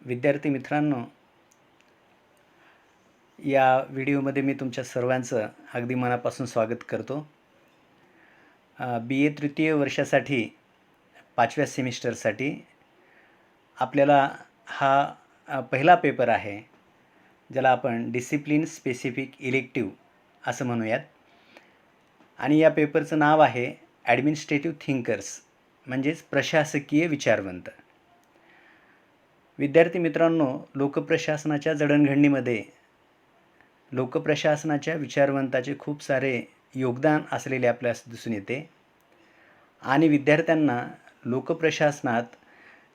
विद्यार्थी मित्रांनो, या व्हिडिओमध्ये मी तुमच्या सर्वांचं अगदी मनापासून स्वागत करतो. बी ए तृतीय वर्षासाठी 5व्या सेमिस्टरसाठी आपल्याला हा पहिला पेपर आहे, ज्याला आपण डिसिप्लिन स्पेसिफिक इलेक्टिव्ह असं म्हणूयात. आणि या पेपरचं नाव आहे ॲडमिनिस्ट्रेटिव्ह थिंकर्स, म्हणजेच प्रशासकीय विचारवंत. विद्यार्थी मित्रांनो, लोकप्रशासनाच्या जडणघडणीमध्ये लोकप्रशासनाच्या विचारवंताचे खूप सारे योगदान असलेले आपल्यास दिसून येते. आणि विद्यार्थ्यांना लोकप्रशासनात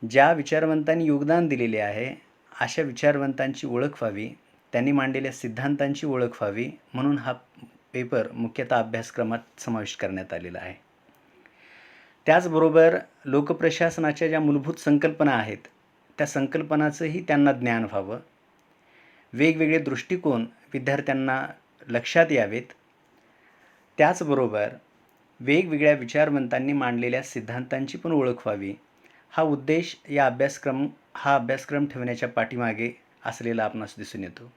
ज्या विचारवंतांनी योगदान दिलेले आहे अशा विचारवंतांची ओळख व्हावी, त्यांनी मांडलेल्या सिद्धांतांची ओळख व्हावी, म्हणून हा पेपर मुख्यतः अभ्यासक्रमात समाविष्ट करण्यात आलेला आहे. त्याचबरोबर लोकप्रशासनाच्या ज्या मूलभूत संकल्पना आहेत त्या संकल्पनांचंही त्यांना ज्ञान व्हावं, वेगवेगळे दृष्टिकोन विद्यार्थ्यांना लक्षात यावेत. त्याचबरोबर वेगवेगळ्या विचारवंतांनी मांडलेल्या सिद्धांतांची पण ओळख व्हावी, हा उद्देश हा अभ्यासक्रम ठेवण्याच्या पाठीमागे असलेला आपणास दिसून येतो.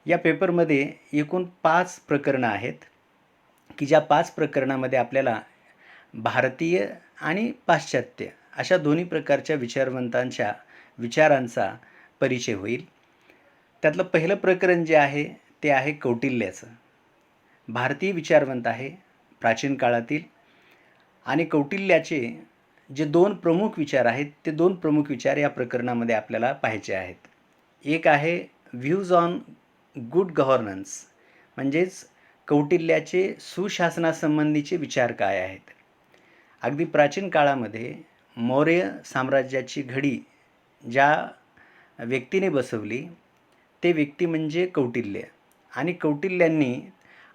या पेपरमध्ये एकूण 5 प्रकरणं आहेत की ज्या 5 प्रकरणामध्ये आपल्याला भारतीय आणि पाश्चात्य अशा दोन्ही प्रकारच्या विचारवंतांच्या विचारांचा परिचय होईल. त्यातलं पहिलं प्रकरण जे आहे ते आहे कौटिल्याचं. भारतीय विचारवंत आहे प्राचीन काळातील, आणि कौटिल्याचे जे 2 प्रमुख विचार आहेत ते 2 प्रमुख विचार या प्रकरणामध्ये आपल्याला पाहायचे आहेत. एक आहे व्ह्यूज ऑन गुड गव्हर्नन्स, म्हणजेच कौटिल्याचे सुशासनासंबंधीचे विचार काय आहेत. अगदी प्राचीन काळामध्ये मौर्य साम्राज्याची घडी ज्या व्यक्तीने बसवली ते व्यक्ती म्हणजे कौटिल्य. आणि कौटिल्यांनी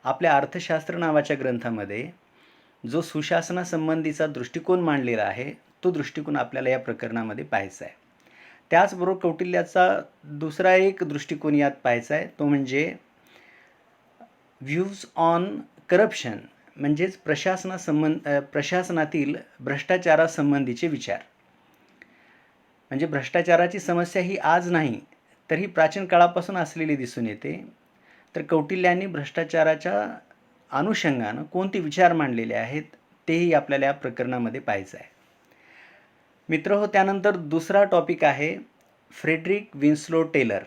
आपल्या अर्थशास्त्र नावाच्या ग्रंथामध्ये जो सुशासनासंबंधीचा दृष्टिकोन मांडलेला आहे तो दृष्टिकोन आपल्याला या प्रकरणामध्ये पाहायचा आहे. त्याचबरोबर कौटिल्याचा दुसरा एक दृष्टिकोन यात पाहायचा आहे, तो म्हणजे व्ह्यूज ऑन करप्शन, म्हणजेच प्रशासनातील भ्रष्टाचारासंबंधीचे विचार. म्हणजे भ्रष्टाचाराची समस्या ही आज नाही तर ही प्राचीन काळापासून असलेली दिसून येते. तर कौटिल्यांनी भ्रष्टाचाराच्या अनुषंगानं कोणते विचार मांडलेले आहेत तेही आपल्याला या प्रकरणामध्ये पाहायचं आहे. मित्रहो, त्यानंतर दुसरा टॉपिक आहे फ्रेडरिक विन्स्लो टेलर.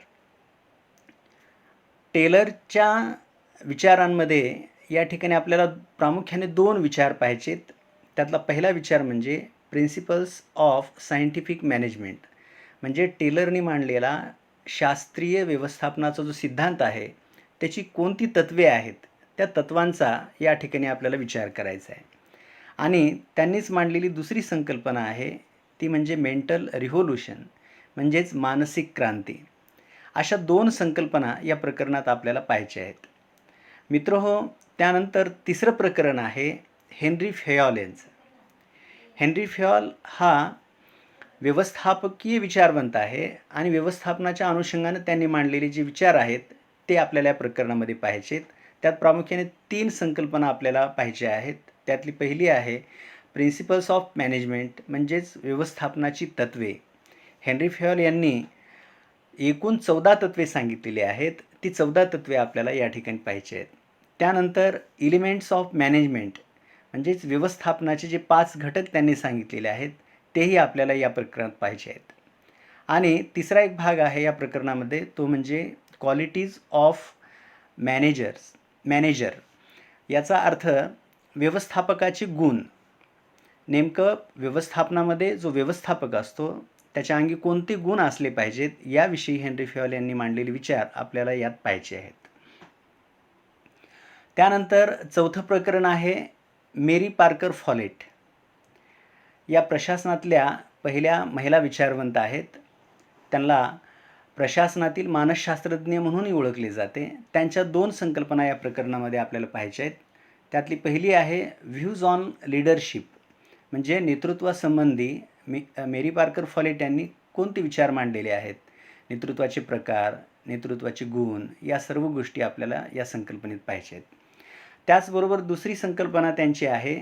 टेलरच्या विचारांमध्ये या ठिकाणी आपल्याला प्रामुख्याने 2 विचार पाहायचेत. त्यातला पहिला विचार म्हणजे प्रिन्सिपल्स ऑफ सायंटिफिक मॅनेजमेंट, म्हणजे टेलरनी मांडलेला शास्त्रीय व्यवस्थापनाचा जो सिद्धांत आहे त्याची कोणती तत्त्वे आहेत त्या तत्त्वांचा या ठिकाणी आपल्याला विचार करायचा आहे. आणि त्यांनीच मांडलेली दुसरी संकल्पना आहे ती म्हणजे मेंटल रिव्होल्यूशन, म्हणजेच मानसिक क्रांती. अशा 2 संकल्पना या प्रकरणात आपल्याला पाहायच्या आहेत. मित्रहो, त्यानंतर तिसरं प्रकरण आहे हेनरी फेयॉल यांचं. हेनरी फेयॉल हा व्यवस्थापकीय विचारवंत आहे आणि व्यवस्थापनाच्या अनुषंगाने त्यांनी मांडलेले जे विचार आहेत ते आपल्याला या प्रकरणामध्ये पाहायचे आहेत. त्यात प्रामुख्याने 3 संकल्पना आपल्याला पाहायच्या आहेत. त्यातली पहिली आहे प्रिन्सिपल्स ऑफ मॅनेजमेंट, म्हणजेच व्यवस्थापनाची तत्त्वे. हेनरी फेयॉल यांनी एकूण 14 तत्त्वे सांगितलेली आहेत. ती 14 तत्त्वे आपल्याला या ठिकाणी पाहायची आहेत. त्यानंतर एलिमेंट्स ऑफ मॅनेजमेंट, म्हणजेच व्यवस्थापनाचे जे 5 घटक त्यांनी सांगितलेले आहेत तेही आपल्याला या प्रकरणात पाहायचे आहेत. आणि तिसरा एक भाग आहे या प्रकरणामध्ये, तो म्हणजे क्वालिटीज ऑफ मॅनेजर. याचा अर्थ व्यवस्थापकाचे गुण. नेमकं व्यवस्थापनामध्ये जो व्यवस्थापक असतो त्याच्या अंगी कोणते गुण असले पाहिजेत याविषयी हेनरी फेयॉल यांनी मांडलेले विचार आपल्याला यात पाहायचे आहेत. त्यानंतर चौथं प्रकरण आहे मेरी पार्कर फॉलेट. या प्रशासनातल्या पहिल्या महिला विचारवंत आहेत. त्यांना प्रशासनातील मानसशास्त्रज्ञ म्हणूनही ओळखले जाते. त्यांच्या 2 संकल्पना या प्रकरणामध्ये आपल्याला पाहायच्या आहेत. त्यातली पहिली आहे व्ह्यूज ऑन लीडरशिप, म्हणजे नेतृत्वासंबंधी मेरी पार्कर फॉलेट यांनी कोणते विचार मांडलेले आहेत. नेतृत्वाचे प्रकार, नेतृत्वाचे गुण, या सर्व गोष्टी आपल्याला या संकल्पनेत पाहायच्या आहेत. त्याचबरोबर दुसरी संकल्पना त्यांची आहे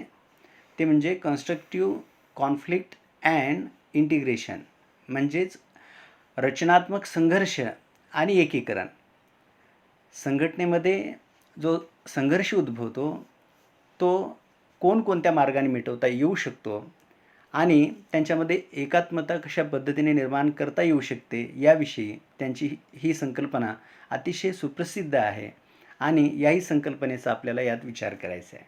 ते म्हणजे कन्स्ट्रक्टिव्ह कॉन्फ्लिक्ट अँड इंटिग्रेशन, म्हणजेच रचनात्मक संघर्ष आणि एकीकरण. संघटनेमध्ये जो संघर्ष उद्भवतो तो कोणकोणत्या मार्गाने मिटवता येऊ शकतो आणि त्यांच्यामध्ये एकात्मता कशा पद्धतीने निर्माण करता येऊ शकते याविषयी त्यांची ही संकल्पना अतिशय सुप्रसिद्ध आहे आणि याही संकल्पनेचा आपल्याला यात विचार करायचा आहे.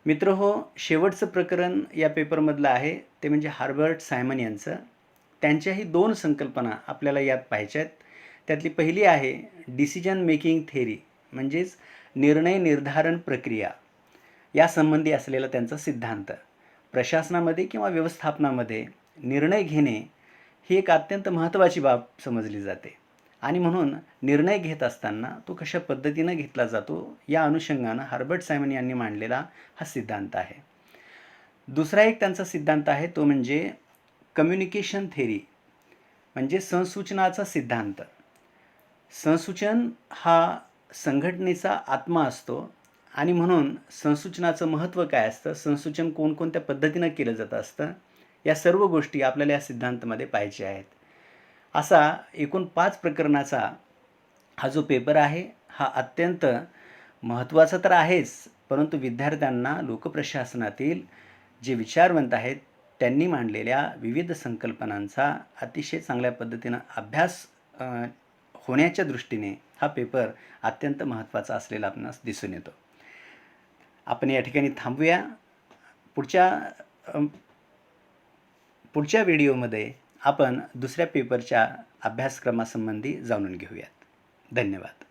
मित्रहो, शेवटचं प्रकरण या पेपरमधलं आहे ते म्हणजे हर्बर्ट सायमन यांचं. त्यांच्याही 2 संकल्पना आपल्याला यात पाहायच्या आहेत. त्यातली पहिली आहे डिसिजन मेकिंग थेरी, म्हणजेच निर्णय निर्धारण प्रक्रिया यासंबंधी असलेला त्यांचा सिद्धांत. प्रशासनामध्ये किंवा व्यवस्थापनामध्ये निर्णय घेणे ही एक अत्यंत महत्त्वाची बाब समजली जाते आणि म्हणून निर्णय घेत असताना तो कशा पद्धतीनं घेतला जातो या अनुषंगानं हर्बर्ट सायमन यांनी मांडलेला हा सिद्धांत आहे. दुसरा एक त्यांचा सिद्धांत आहे तो म्हणजे कम्युनिकेशन थेरी, म्हणजे संसूचनाचा सिद्धांत. संसूचन हा संघटनेचा आत्मा असतो आणि म्हणून संसूचनाचं महत्त्व काय असतं, संसूचन कोणकोणत्या पद्धतीनं केलं जातं असतं, या सर्व गोष्टी आपल्याला या सिद्धांतामध्ये पाहायच्या आहेत. असा एकूण 5 प्रकरणाचा हा जो पेपर आहे हा अत्यंत महत्त्वाचा तर आहेच, परंतु विद्यार्थ्यांना लोकप्रशासनातील जे विचारवंत आहेत त्यांनी मांडलेल्या विविध संकल्पनांचा अतिशय चांगल्या पद्धतीनं अभ्यास होण्याच्या दृष्टीने हा पेपर अत्यंत महत्त्वाचा असलेला आपणास दिसून येतो. आपण या ठिकाणी थांबूया. पुढच्या व्हिडिओमध्ये आपण दुसऱ्या पेपरच्या अभ्यासक्रमासंबंधी जाणून घेऊयात. धन्यवाद.